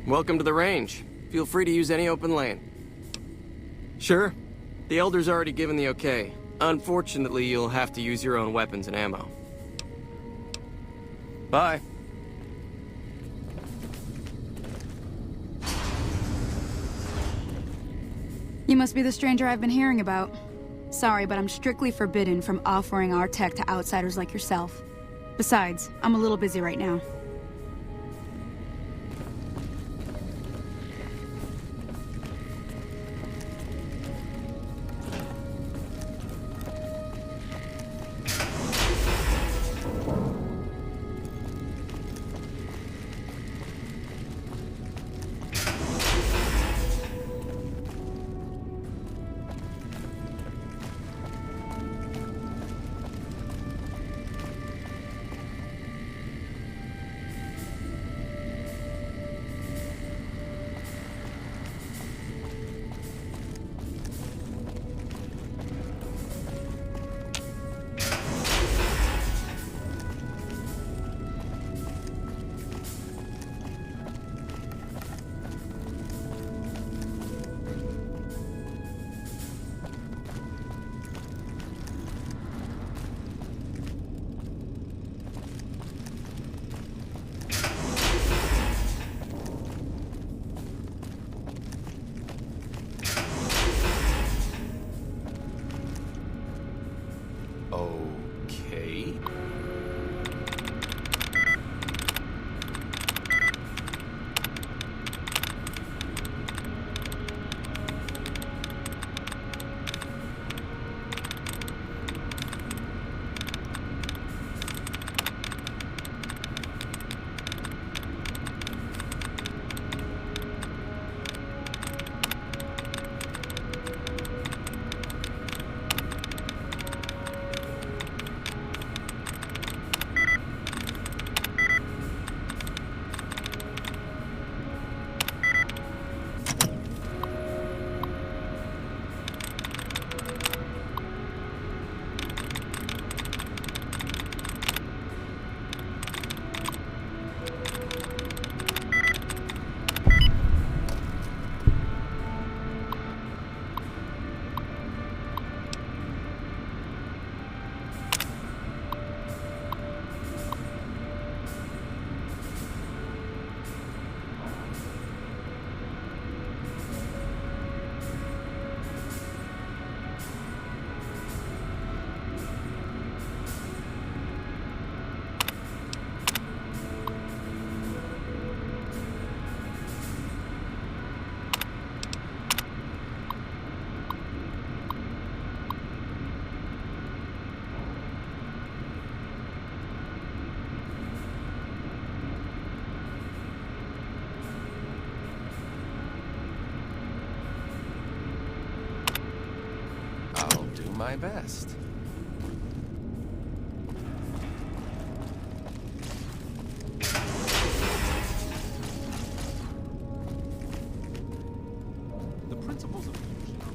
Welcome to the range. Feel free to use any open lane. Sure. The Elder's already given the okay. Unfortunately, you'll have to use your own weapons and ammo. Bye. You must be the stranger I've been hearing about. Sorry, but I'm strictly forbidden from offering our tech to outsiders like yourself. Besides, I'm a little busy right now. Okay. I'll do my best. The principles of fusion are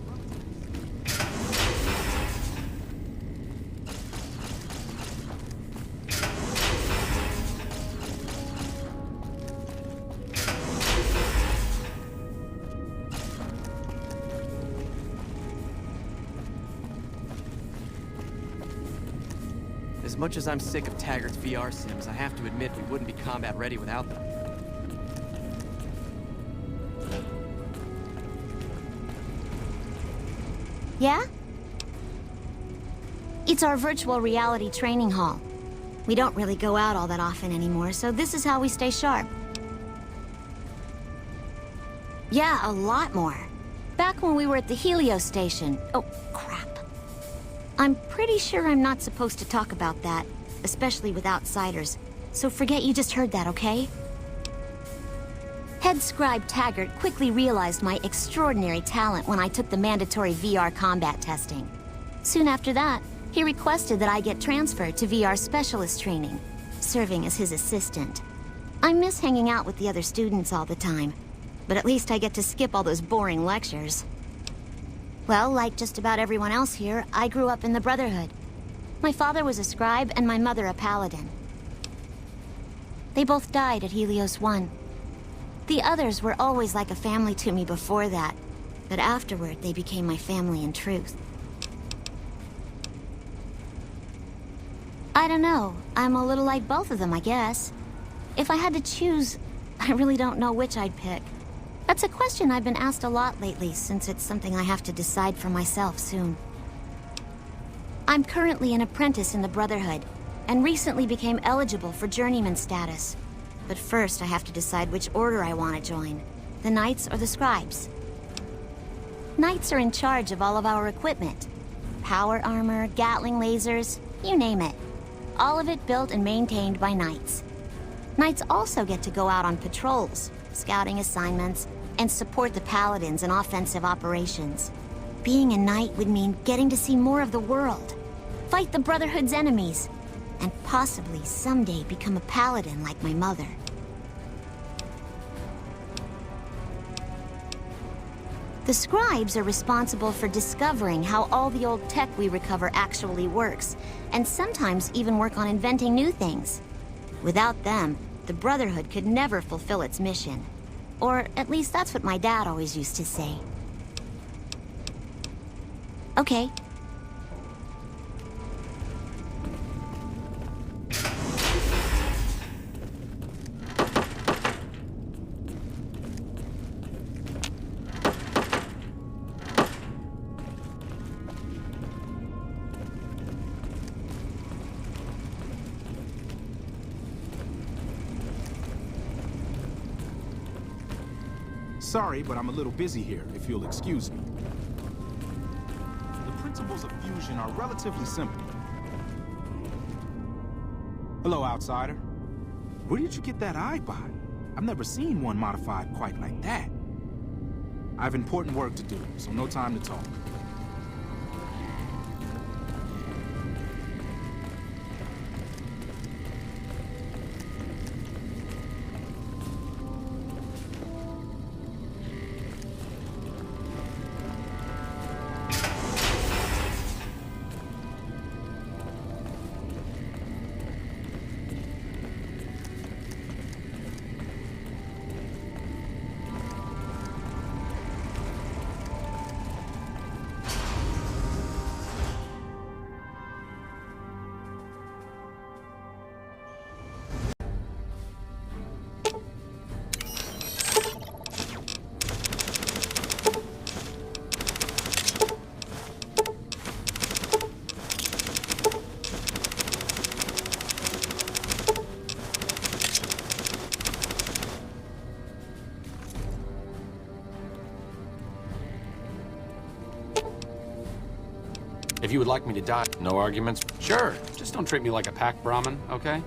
As much as I'm sick of Taggart's VR sims, I have to admit we wouldn't be combat ready without them. Yeah? It's our virtual reality training hall. We don't really go out all that often anymore, so this is how we stay sharp. Yeah, a lot more. Back when we were at the Helios station. Oh, crap. I'm pretty sure I'm not supposed to talk about that, especially with outsiders. So forget you just heard that, okay? Head Scribe Taggart quickly realized my extraordinary talent when I took the mandatory VR combat testing. Soon after that, he requested that I get transferred to VR specialist training, serving as his assistant. I miss hanging out with the other students all the time, but at least I get to skip all those boring lectures. Well, like just about everyone else here, I grew up in the Brotherhood. My father was a scribe and my mother a paladin. They both died at Helios 1. The others were always like a family to me before that, but afterward they became my family in truth. I don't know. I'm a little like both of them, I guess. If I had to choose, I really don't know which I'd pick. That's a question I've been asked a lot lately, since it's something I have to decide for myself soon. I'm currently an apprentice in the Brotherhood, and recently became eligible for journeyman status. But first I have to decide which order I want to join, the Knights or the Scribes. Knights are in charge of all of our equipment. Power armor, Gatling lasers, you name it. All of it built and maintained by Knights. Knights also get to go out on patrols, scouting assignments, and support the Paladins in offensive operations. Being a Knight would mean getting to see more of the world, fight the Brotherhood's enemies, and possibly someday become a Paladin like my mother. The Scribes are responsible for discovering how all the old tech we recover actually works, and sometimes even work on inventing new things. Without them, the Brotherhood could never fulfill its mission. Or at least that's what my dad always used to say. Okay. Sorry, but I'm a little busy here, if you'll excuse me. The principles of fusion are relatively simple. Hello, outsider. Where did you get that eyebot? I've never seen one modified quite like that. I have important work to do, so no time to talk. If you would like me to die, no arguments. Sure, just don't treat me like a pack Brahmin, okay?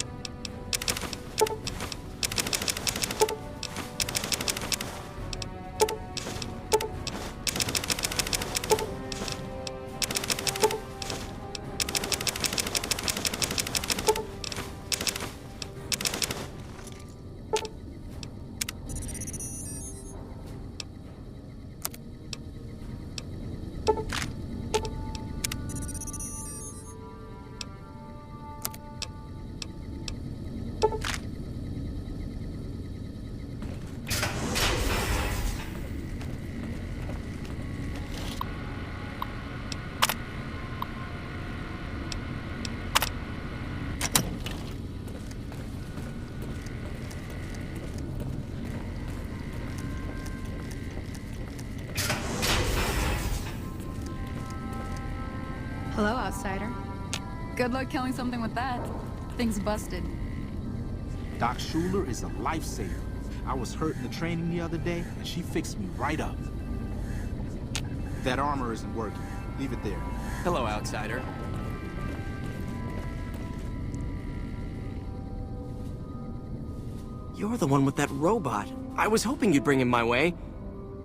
Hello, outsider. Good luck killing something with that. Thing's busted. Doc Schuler is a lifesaver. I was hurt in the training the other day, and she fixed me right up. That armor isn't working. Leave it there. Hello, outsider. You're the one with that robot. I was hoping you'd bring him my way.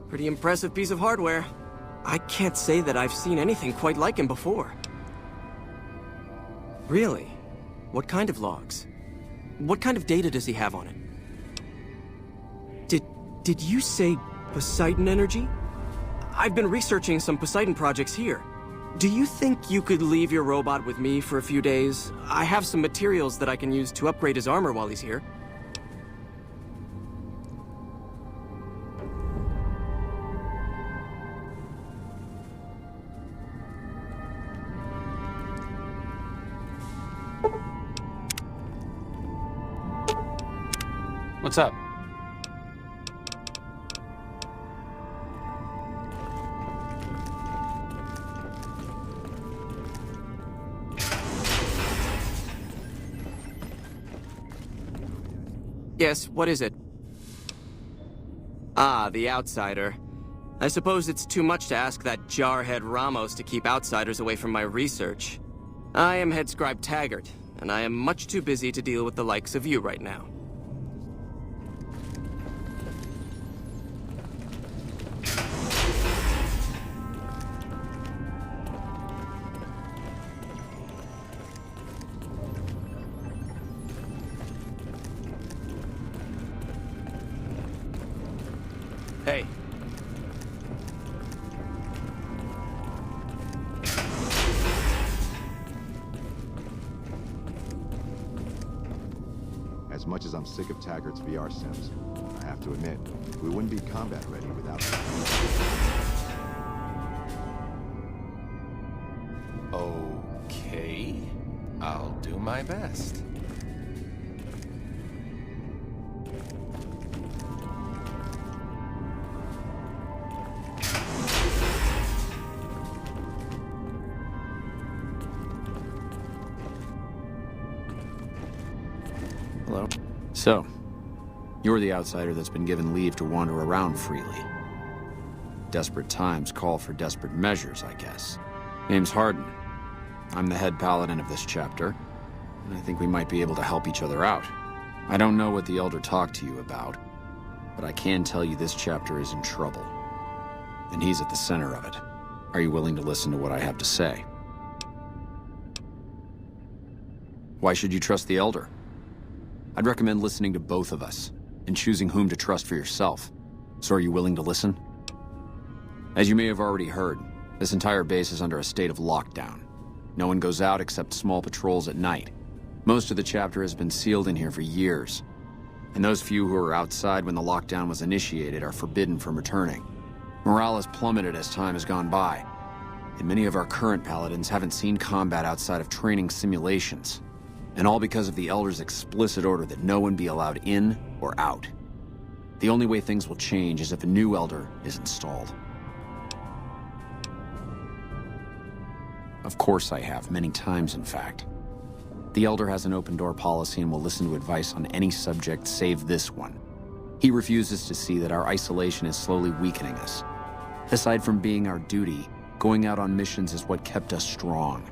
Pretty impressive piece of hardware. I can't say that I've seen anything quite like him before. Really? What kind of logs? What kind of data does he have on it? Did you say Poseidon energy? I've been researching some Poseidon projects here. Do you think you could leave your robot with me for a few days? I have some materials that I can use to upgrade his armor while he's here. What's up? Yes, what is it? Ah, the outsider. I suppose it's too much to ask that jarhead Ramos to keep outsiders away from my research. I am Head Scribe Taggart, and I am much too busy to deal with the likes of you right now. Hey. As much as I'm sick of Taggart's VR sims, I have to admit, we wouldn't be combat ready without them. Okay, I'll do my best. Hello? So, you're the outsider that's been given leave to wander around freely. Desperate times call for desperate measures, I guess. Name's Hardin. I'm the head paladin of this chapter, and I think we might be able to help each other out. I don't know what the Elder talked to you about, but I can tell you this chapter is in trouble. And he's at the center of it. Are you willing to listen to what I have to say? Why should you trust the Elder? I'd recommend listening to both of us, and choosing whom to trust for yourself. So are you willing to listen? As you may have already heard, this entire base is under a state of lockdown. No one goes out except small patrols at night. Most of the chapter has been sealed in here for years, and those few who were outside when the lockdown was initiated are forbidden from returning. Morale has plummeted as time has gone by, and many of our current paladins haven't seen combat outside of training simulations. And all because of the Elder's explicit order that no one be allowed in or out. The only way things will change is if a new Elder is installed. Of course I have, many times in fact. The Elder has an open-door policy and will listen to advice on any subject save this one. He refuses to see that our isolation is slowly weakening us. Aside from being our duty, going out on missions is what kept us strong.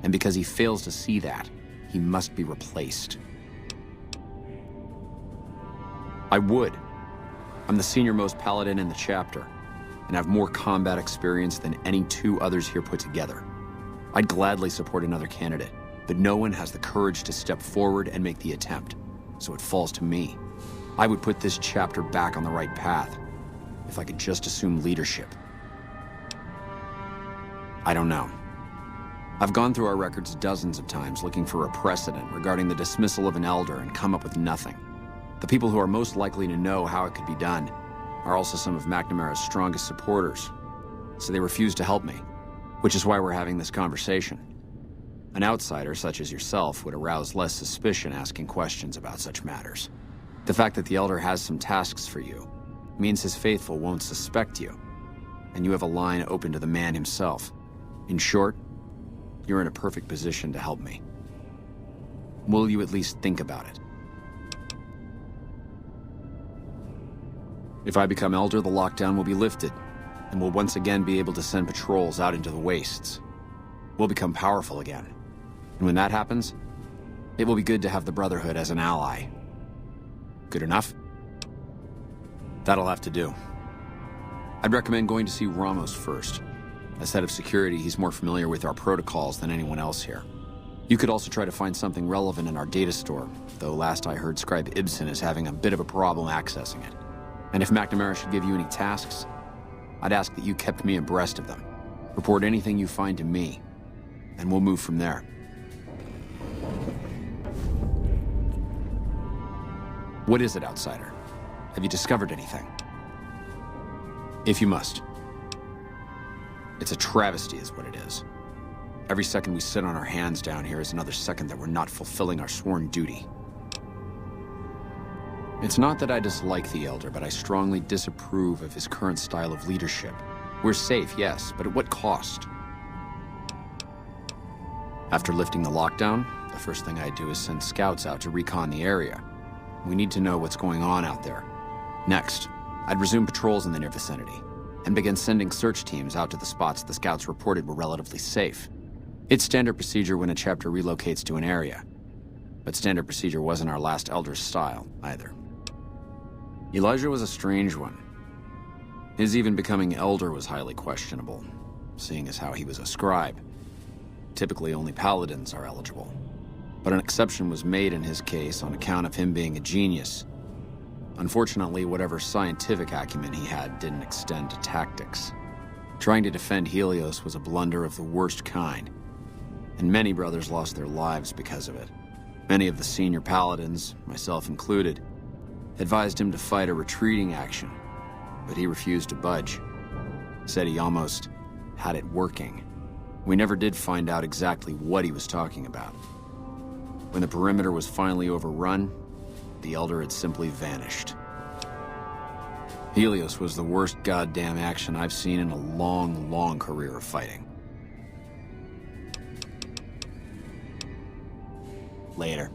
And because he fails to see that, he must be replaced. I would. I'm the senior-most paladin in the chapter, and have more combat experience than any two others here put together. I'd gladly support another candidate, but no one has the courage to step forward and make the attempt, so it falls to me. I would put this chapter back on the right path, if I could just assume leadership. I don't know. I've gone through our records dozens of times looking for a precedent regarding the dismissal of an Elder and come up with nothing. The people who are most likely to know how it could be done are also some of McNamara's strongest supporters, so they refuse to help me, which is why we're having this conversation. An outsider such as yourself would arouse less suspicion asking questions about such matters. The fact that the Elder has some tasks for you means his faithful won't suspect you, and you have a line open to the man himself. In short, you're in a perfect position to help me. Will you at least think about it? If I become Elder, the lockdown will be lifted, and we'll once again be able to send patrols out into the wastes. We'll become powerful again. And when that happens, it will be good to have the Brotherhood as an ally. Good enough? That'll have to do. I'd recommend going to see Ramos first. As head of security, he's more familiar with our protocols than anyone else here. You could also try to find something relevant in our data store, though last I heard Scribe Ibsen is having a bit of a problem accessing it. And if McNamara should give you any tasks, I'd ask that you kept me abreast of them. Report anything you find to me, and we'll move from there. What is it, outsider? Have you discovered anything? If you must. It's a travesty is what it is. Every second we sit on our hands down here is another second that we're not fulfilling our sworn duty. It's not that I dislike the Elder, but I strongly disapprove of his current style of leadership. We're safe, yes, but at what cost? After lifting the lockdown, the first thing I do is send scouts out to recon the area. We need to know what's going on out there. Next, I'd resume patrols in the near vicinity, and begin sending search teams out to the spots the scouts reported were relatively safe. It's standard procedure when a chapter relocates to an area, but standard procedure wasn't our last Elder's style, either. Elijah was a strange one. His even becoming Elder was highly questionable, seeing as how he was a scribe. Typically, only paladins are eligible. But an exception was made in his case on account of him being a genius. Unfortunately, whatever scientific acumen he had didn't extend to tactics. Trying to defend Helios was a blunder of the worst kind, and many brothers lost their lives because of it. Many of the senior paladins, myself included, advised him to fight a retreating action, but he refused to budge. Said he almost had it working. We never did find out exactly what he was talking about. When the perimeter was finally overrun, the Elder had simply vanished. Helios was the worst goddamn action I've seen in a long, long career of fighting. Later.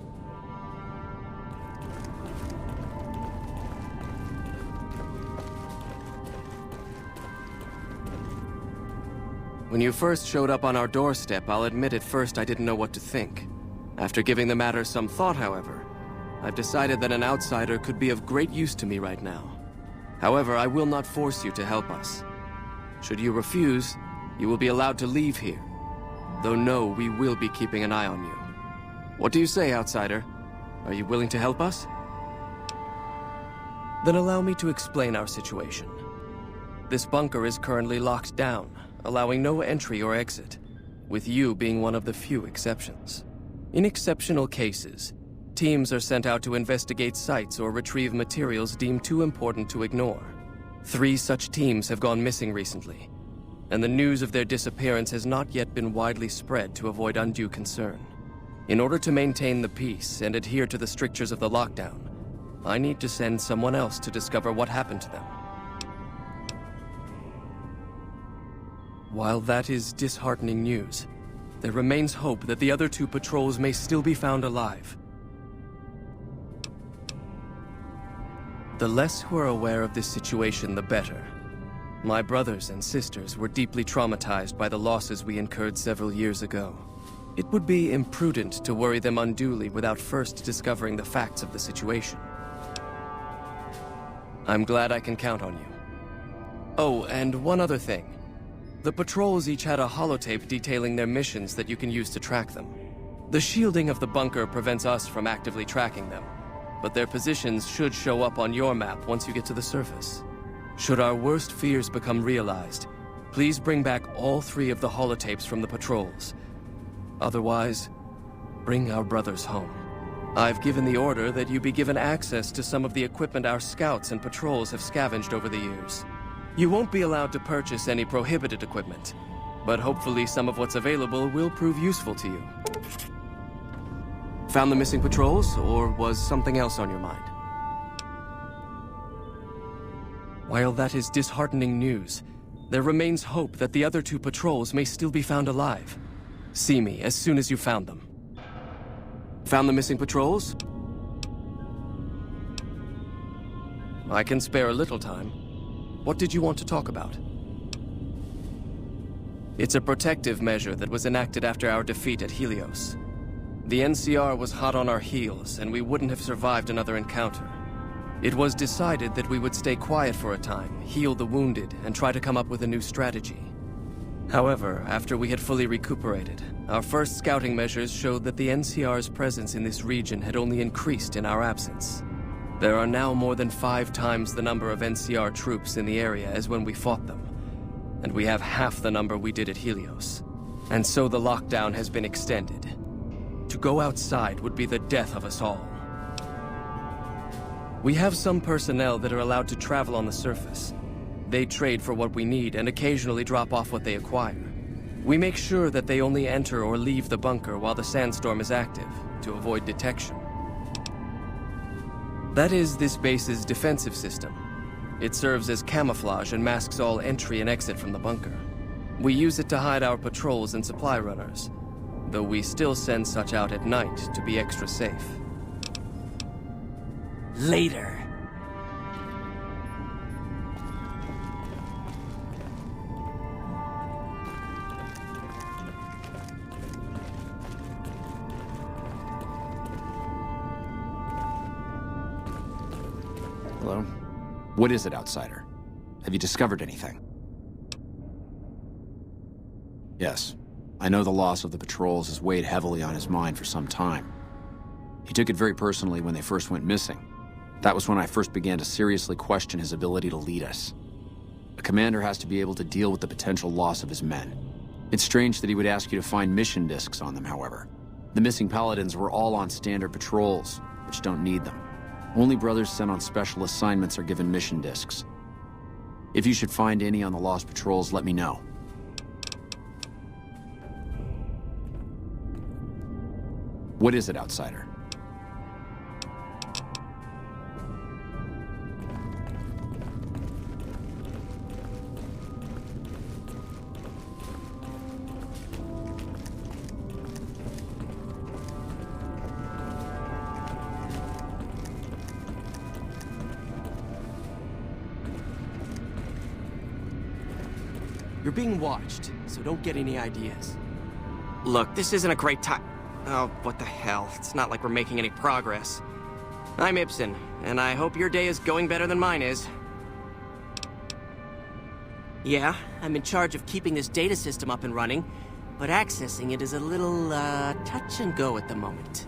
When you first showed up on our doorstep, I'll admit at first I didn't know what to think. After giving the matter some thought, however, I've decided that an outsider could be of great use to me right now. However, I will not force you to help us. Should you refuse, you will be allowed to leave here. Though no, we will be keeping an eye on you. What do you say, outsider? Are you willing to help us? Then allow me to explain our situation. This bunker is currently locked down, allowing no entry or exit, with you being one of the few exceptions. In exceptional cases, teams are sent out to investigate sites or retrieve materials deemed too important to ignore. 3 such teams have gone missing recently, and the news of their disappearance has not yet been widely spread to avoid undue concern. In order to maintain the peace and adhere to the strictures of the lockdown, I need to send someone else to discover what happened to them. While that is disheartening news, there remains hope that the other 2 patrols may still be found alive. The less who are aware of this situation, the better. My brothers and sisters were deeply traumatized by the losses we incurred several years ago. It would be imprudent to worry them unduly without first discovering the facts of the situation. I'm glad I can count on you. Oh, and one other thing. The patrols each had a holotape detailing their missions that you can use to track them. The shielding of the bunker prevents us from actively tracking them, but their positions should show up on your map once you get to the surface. Should our worst fears become realized, please bring back all 3 of the holotapes from the patrols. Otherwise, bring our brothers home. I've given the order that you be given access to some of the equipment our scouts and patrols have scavenged over the years. You won't be allowed to purchase any prohibited equipment, but hopefully some of what's available will prove useful to you. Found the missing patrols, or was something else on your mind? While that is disheartening news, there remains hope that the other 2 patrols may still be found alive. See me as soon as you found them. Found the missing patrols? I can spare a little time. What did you want to talk about? It's a protective measure that was enacted after our defeat at Helios. The NCR was hot on our heels, and we wouldn't have survived another encounter. It was decided that we would stay quiet for a time, heal the wounded, and try to come up with a new strategy. However, after we had fully recuperated, our first scouting measures showed that the NCR's presence in this region had only increased in our absence. There are now more than 5 times the number of NCR troops in the area as when we fought them, and we have half the number we did at Helios. And so the lockdown has been extended. To go outside would be the death of us all. We have some personnel that are allowed to travel on the surface. They trade for what we need and occasionally drop off what they acquire. We make sure that they only enter or leave the bunker while the sandstorm is active, to avoid detection. That is this base's defensive system. It serves as camouflage and masks all entry and exit from the bunker. We use it to hide our patrols and supply runners, though we still send such out at night to be extra safe. Later. Hello? What is it, Outsider? Have you discovered anything? Yes. I know the loss of the patrols has weighed heavily on his mind for some time. He took it very personally when they first went missing. That was when I first began to seriously question his ability to lead us. A commander has to be able to deal with the potential loss of his men. It's strange that he would ask you to find mission discs on them, however. The missing paladins were all on standard patrols, which don't need them. Only brothers sent on special assignments are given mission discs. If you should find any on the lost patrols, let me know. What is it, Outsider? You're being watched, so don't get any ideas. Look, this isn't a great time. Oh, what the hell. It's not like we're making any progress. I'm Ibsen, and I hope your day is going better than mine is. Yeah, I'm in charge of keeping this data system up and running, but accessing it is a little, touch and go at the moment.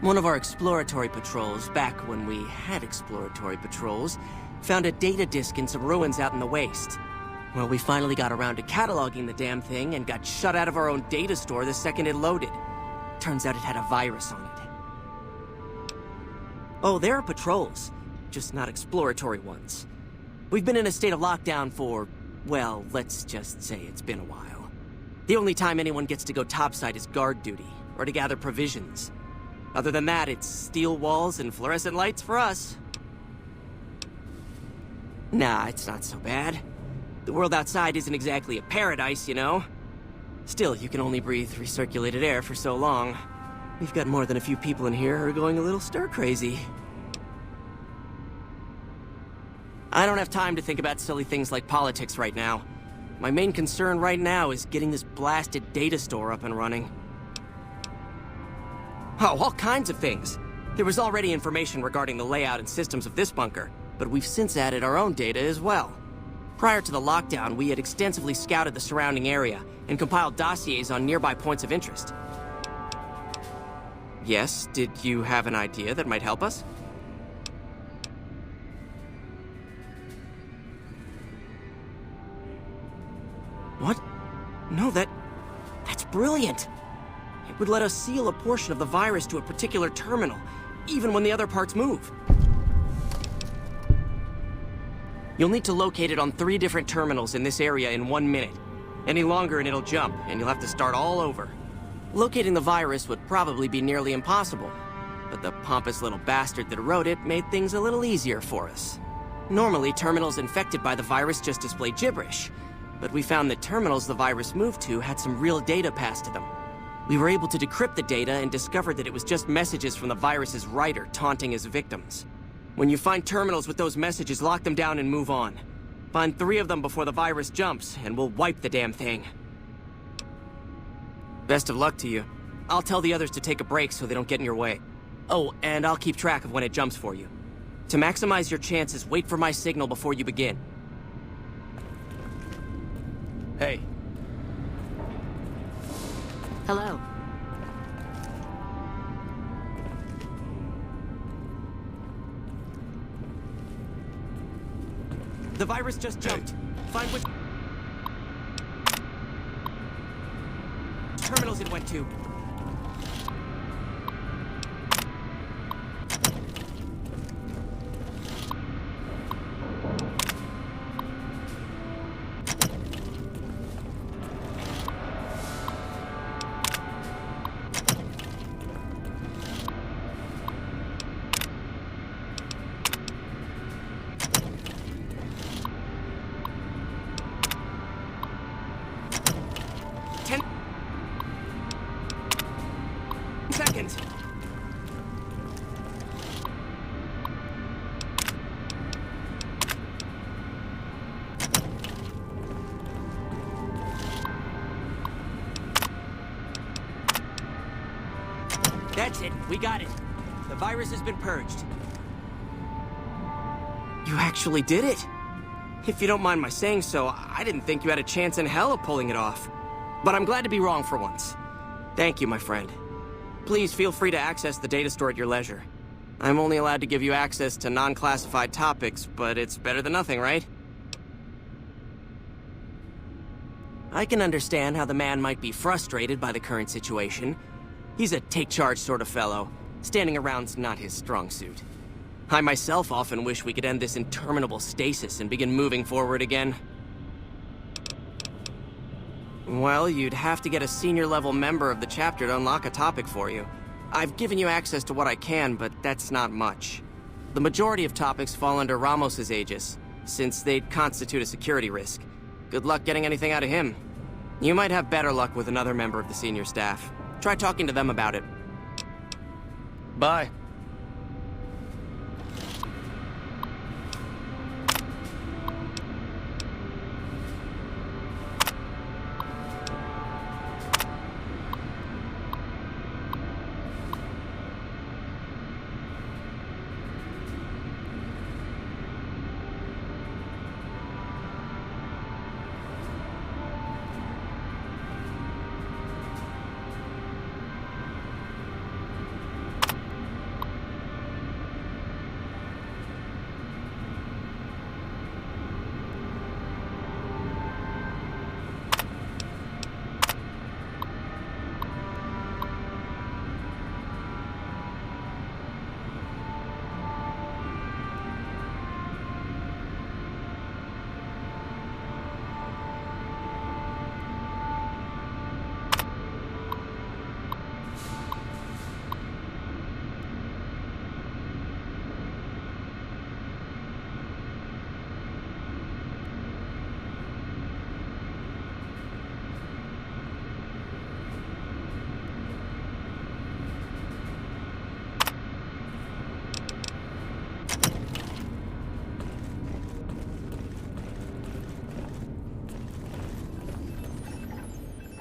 One of our exploratory patrols, back when we had exploratory patrols, found a data disk in some ruins out in the waste. Well, we finally got around to cataloging the damn thing and got shut out of our own data store the second it loaded. Turns out it had a virus on it. Oh, there are patrols, just not exploratory ones. We've been in a state of lockdown for, well, let's just say it's been a while. The only time anyone gets to go topside is guard duty, or to gather provisions. Other than that, it's steel walls and fluorescent lights for us. Nah, it's not so bad. The world outside isn't exactly a paradise, you know? Still, you can only breathe recirculated air for so long. We've got more than a few people in here who are going a little stir-crazy. I don't have time to think about silly things like politics right now. My main concern right now is getting this blasted data store up and running. Oh, all kinds of things. There was already information regarding the layout and systems of this bunker, but we've since added our own data as well. Prior to the lockdown, we had extensively scouted the surrounding area and compiled dossiers on nearby points of interest. Yes, did you have an idea that might help us? What? No, that's brilliant. It would let us seal a portion of the virus to a particular terminal, even when the other parts move. You'll need to locate it on 3 different terminals in this area in 1 minute. Any longer and it'll jump, and you'll have to start all over. Locating the virus would probably be nearly impossible, but the pompous little bastard that wrote it made things a little easier for us. Normally, terminals infected by the virus just display gibberish, but we found that terminals the virus moved to had some real data passed to them. We were able to decrypt the data and discovered that it was just messages from the virus's writer taunting his victims. When you find terminals with those messages, lock them down and move on. Find 3 of them before the virus jumps, and we'll wipe the damn thing. Best of luck to you. I'll tell the others to take a break so they don't get in your way. Oh, and I'll keep track of when it jumps for you. To maximize your chances, wait for my signal before you begin. Hey. Hello. The virus just jumped. Find which terminals it went to. That's it. We got it. The virus has been purged. You actually did it. If you don't mind my saying so, I didn't think you had a chance in hell of pulling it off. But I'm glad to be wrong for once. Thank you, my friend. Please feel free to access the data store at your leisure. I'm only allowed to give you access to non-classified topics, but it's better than nothing, right? I can understand how the man might be frustrated by the current situation. He's a take-charge sort of fellow. Standing around's not his strong suit. I myself often wish we could end this interminable stasis and begin moving forward again. Well, you'd have to get a senior-level member of the chapter to unlock a topic for you. I've given you access to what I can, but that's not much. The majority of topics fall under Ramos's aegis, since they'd constitute a security risk. Good luck getting anything out of him. You might have better luck with another member of the senior staff. Try talking to them about it. Bye.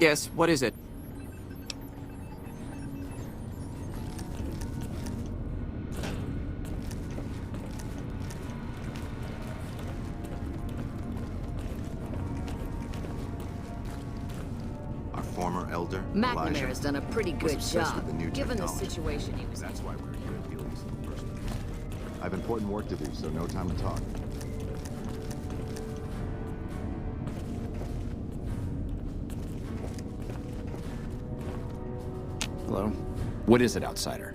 Yes, what is it? Our former elder, McNamara Elijah, has done a pretty was good obsessed job, with the new given the technology. situation he was in. That's why we're here at Helios in the first place. I have important work to do, so no time to talk. Hello? What is it, outsider?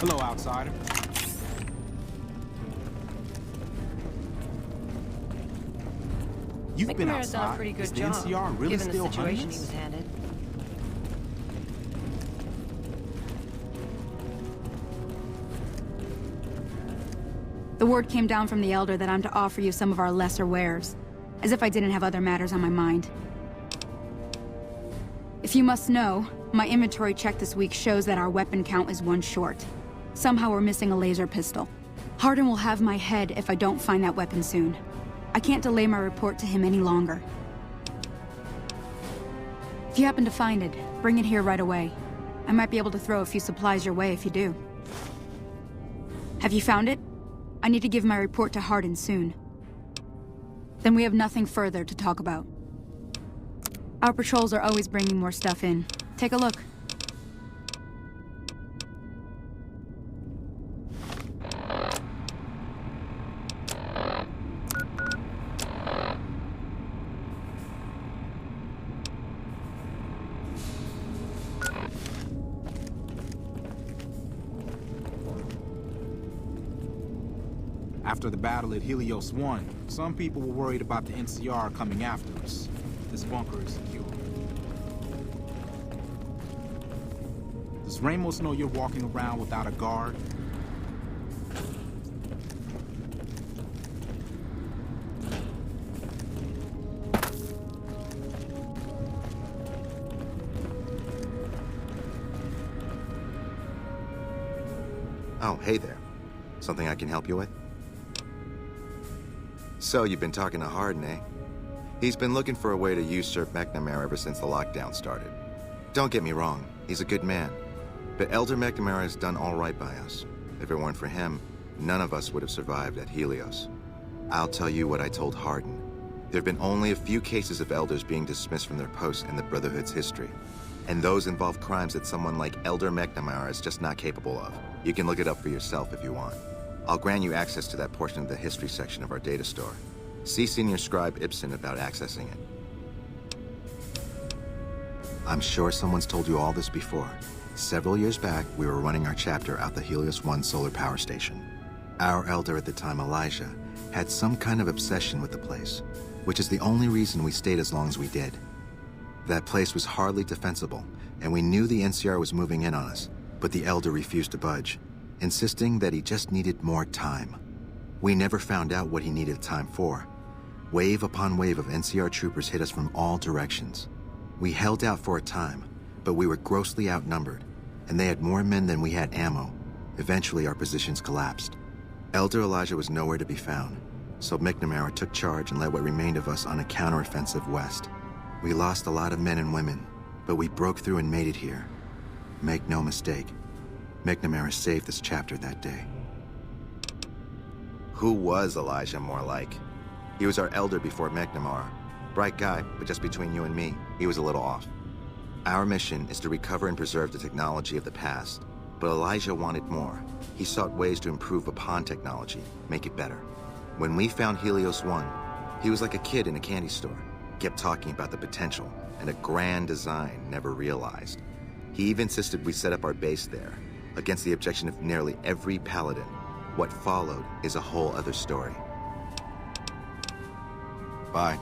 Hello, outsider. You've been McNamara's done a outside. pretty good Is the job, NCR really given the still situation hunting he us? was handed. The word came down from the Elder that I'm to offer you some of our lesser wares, as if I didn't have other matters on my mind. If you must know, my inventory check this week shows that our weapon count is 1 short. Somehow we're missing a laser pistol. Hardin will have my head if I don't find that weapon soon. I can't delay my report to him any longer. If you happen to find it, bring it here right away. I might be able to throw a few supplies your way if you do. Have you found it? I need to give my report to Hardin soon. Then we have nothing further to talk about. Our patrols are always bringing more stuff in. Take a look. After the battle at Helios 1, some people were worried about the NCR coming after us. This bunker is secure. Does Ramos know you're walking around without a guard? Oh, hey there. Something I can help you with? So, you've been talking to Hardin, eh? He's been looking for a way to usurp McNamara ever since the lockdown started. Don't get me wrong, he's a good man. But Elder McNamara has done all right by us. If it weren't for him, none of us would have survived at Helios. I'll tell you what I told Hardin. There have been only a few cases of elders being dismissed from their posts in the Brotherhood's history. And those involve crimes that someone like Elder McNamara is just not capable of. You can look it up for yourself if you want. I'll grant you access to that portion of the history section of our data store. See Senior Scribe Ibsen about accessing it. I'm sure someone's told you all this before. Several years back, we were running our chapter out the Helios 1 solar power station. Our elder at the time, Elijah, had some kind of obsession with the place, which is the only reason we stayed as long as we did. That place was hardly defensible, and we knew the NCR was moving in on us, but the elder refused to budge, insisting that he just needed more time. We never found out what he needed time for. Wave upon wave of NCR troopers hit us from all directions. We held out for a time, but we were grossly outnumbered, and they had more men than we had ammo. Eventually, our positions collapsed. Elder Elijah was nowhere to be found, so McNamara took charge and led what remained of us on a counteroffensive west. We lost a lot of men and women, but we broke through and made it here. Make no mistake, McNamara saved this chapter that day. Who was Elijah more like? He was our elder before McNamara. Bright guy, but just between you and me, he was a little off. Our mission is to recover and preserve the technology of the past, but Elijah wanted more. He sought ways to improve upon technology, make it better. When we found Helios 1, he was like a kid in a candy store. Kept talking about the potential and a grand design never realized. He even insisted we set up our base there, against the objection of nearly every paladin. What followed is a whole other story. Bye.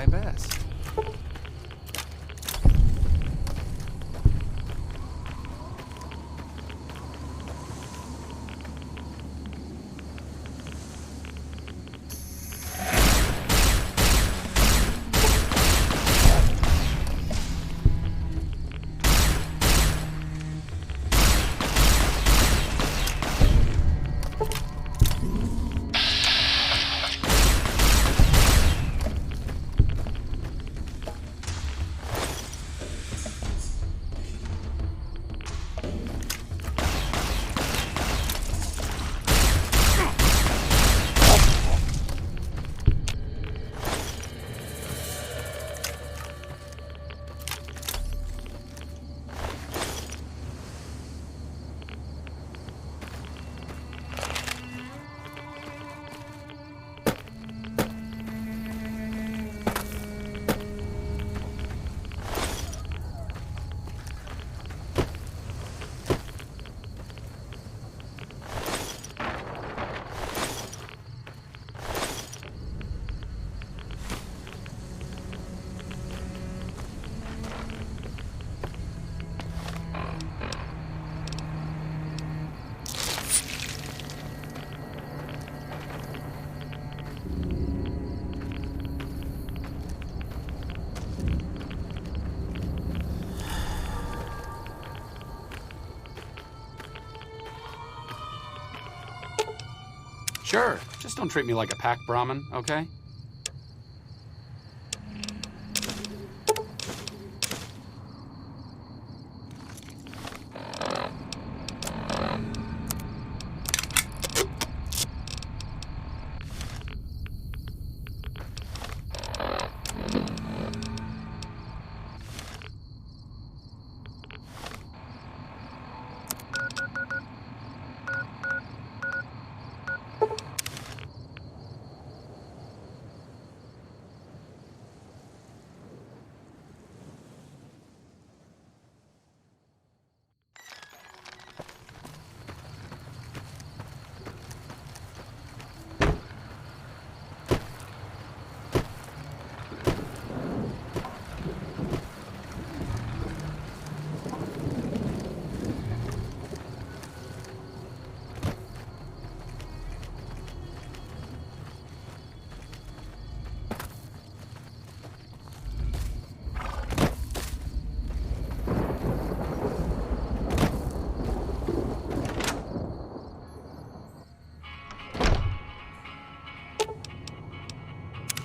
my best. Sure, just don't treat me like a pack Brahmin, okay?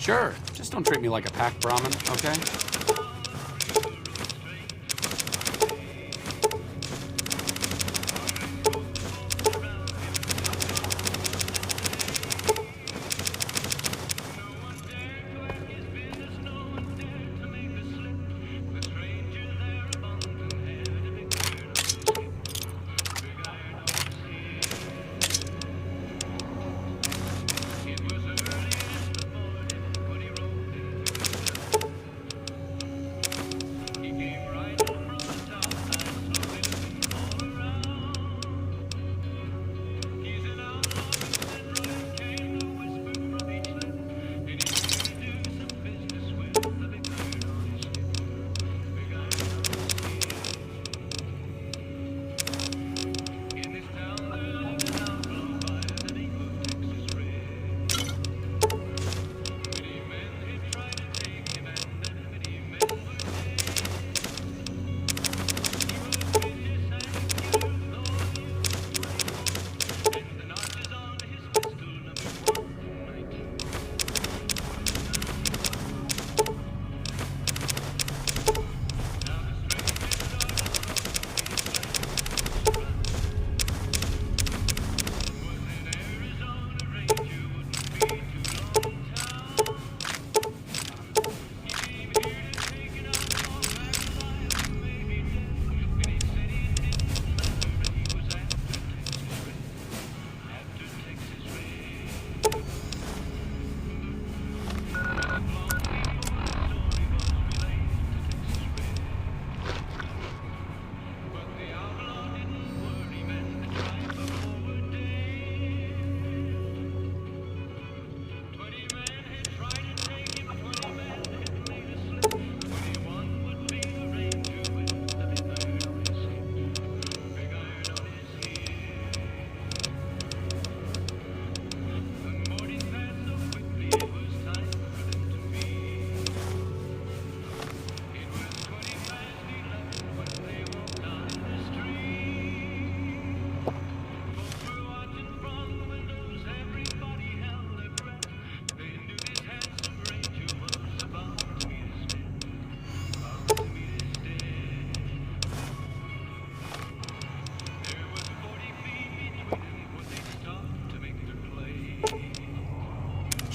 Sure, just don't treat me like a pack Brahmin, okay?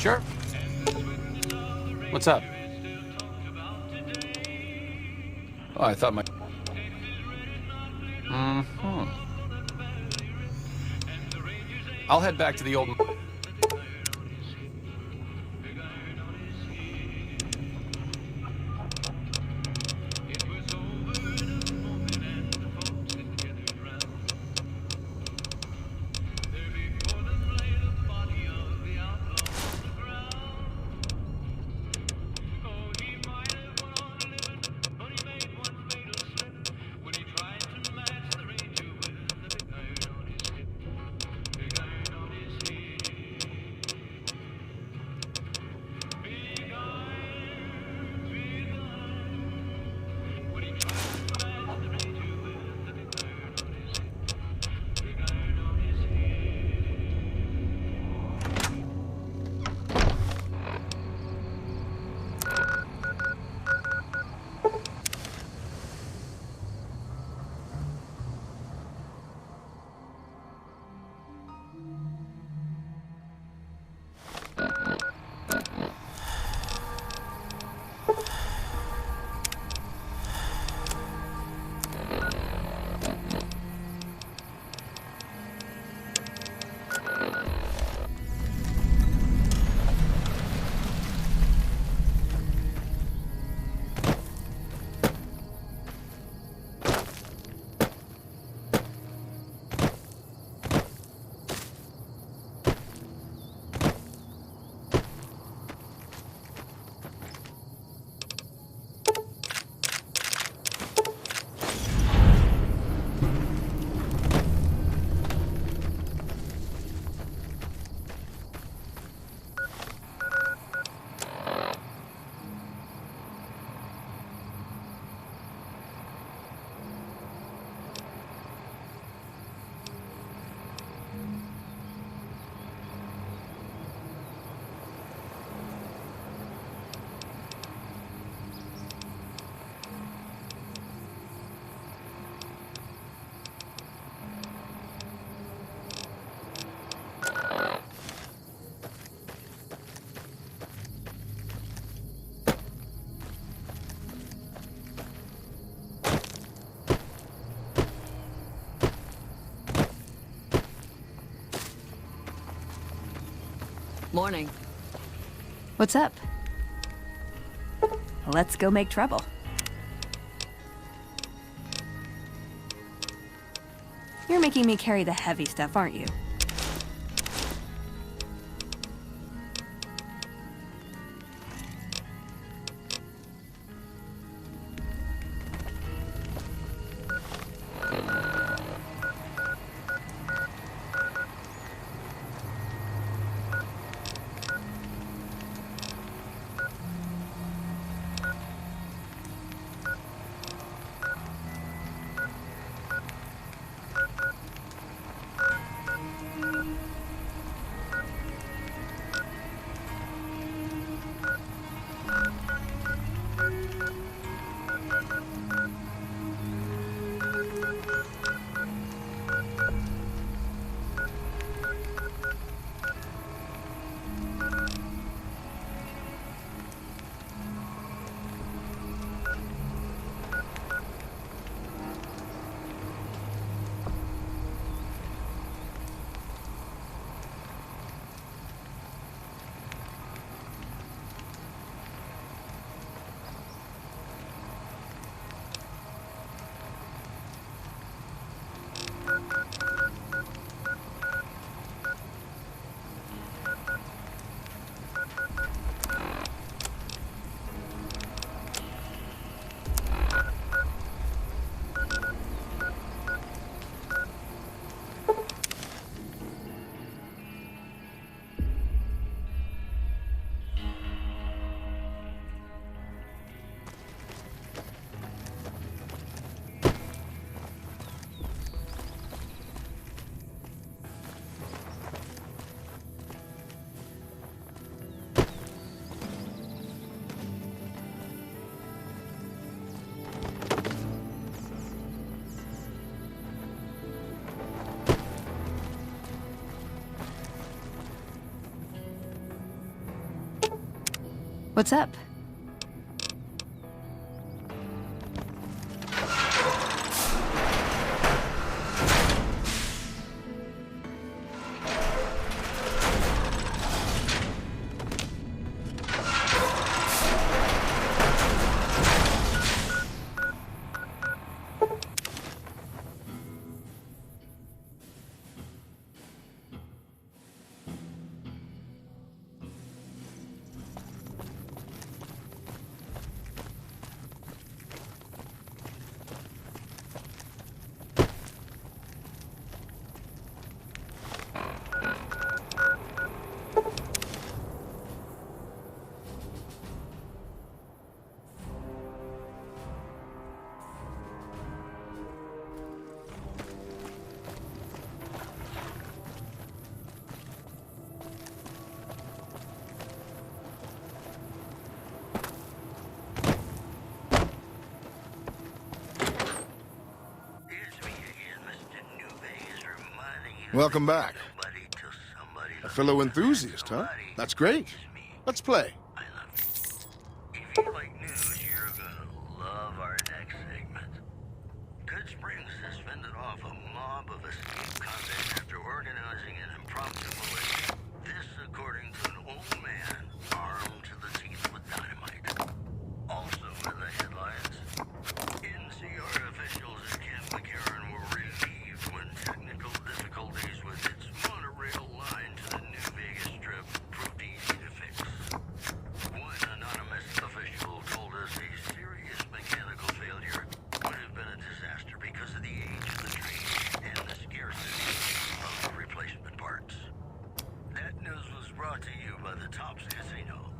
Sure. What's up? Oh, I thought my... Mm-hmm. I'll head back to the old... Morning. What's up? Let's go make trouble. You're making me carry the heavy stuff, aren't you? What's up? Welcome back. A fellow enthusiast, huh? That's great. Let's play. If you like news, you're gonna love our next segment. Good Springs has fended off a mob of escaped convicts after organizing an impromptu militia. This according to an old man armed to the teeth with dynamite. Also in the headlines, NCR officials at Camp McCarran were relieved when technical difficulties with its monorail line to the new Vegas Strip proved easy to fix. One anonymous official told us a serious mechanical failure would have been a disaster because of the age of the train and the scarcity of replacement parts. That news was brought to you by the Tops Casino.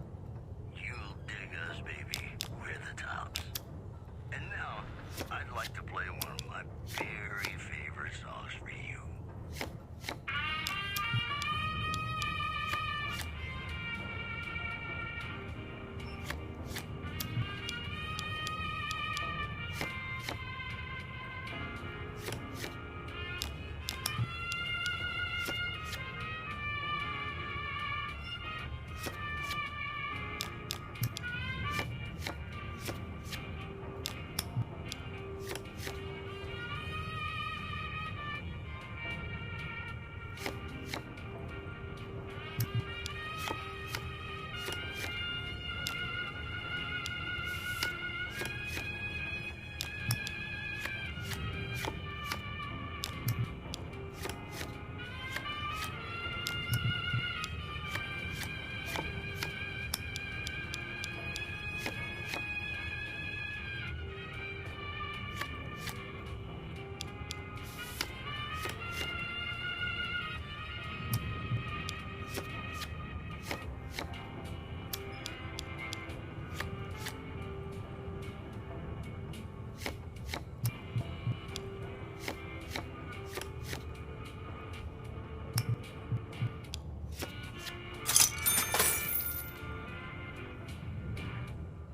You'll dig us, baby. We're the Tops. And now, I'd like to play one of my very favorite songs for you.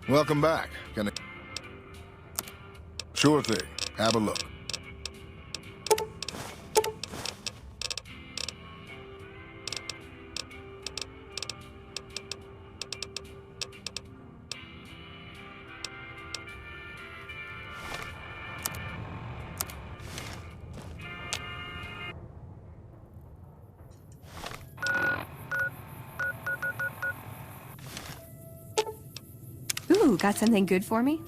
Welcome back. Sure thing. Have a look. Ooh, got something good for me?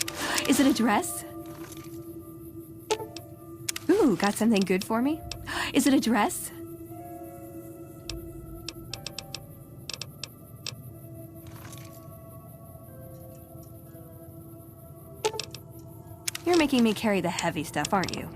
Is it a dress? Ooh, got something good for me? Is it a dress? You're making me carry the heavy stuff, aren't you?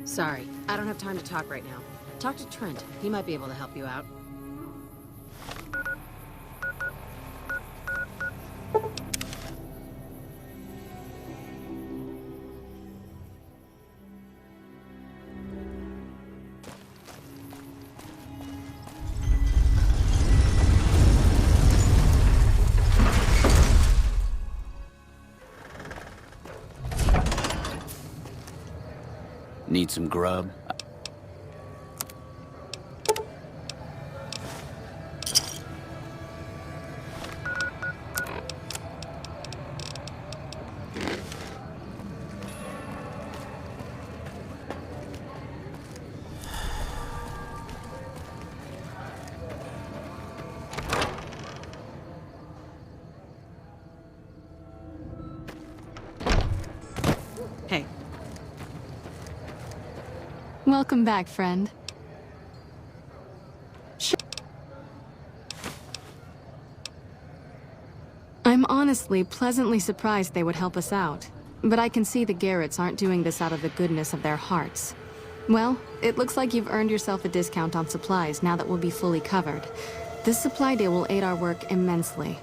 Sorry, I don't have time to talk right now. Talk to Trent. He might be able to help you out. Need some grub? Hey. Welcome back, friend. I'm honestly pleasantly surprised they would help us out. But I can see the Garretts aren't doing this out of the goodness of their hearts. Well, it looks like you've earned yourself a discount on supplies now that we'll be fully covered. This supply deal will aid our work immensely.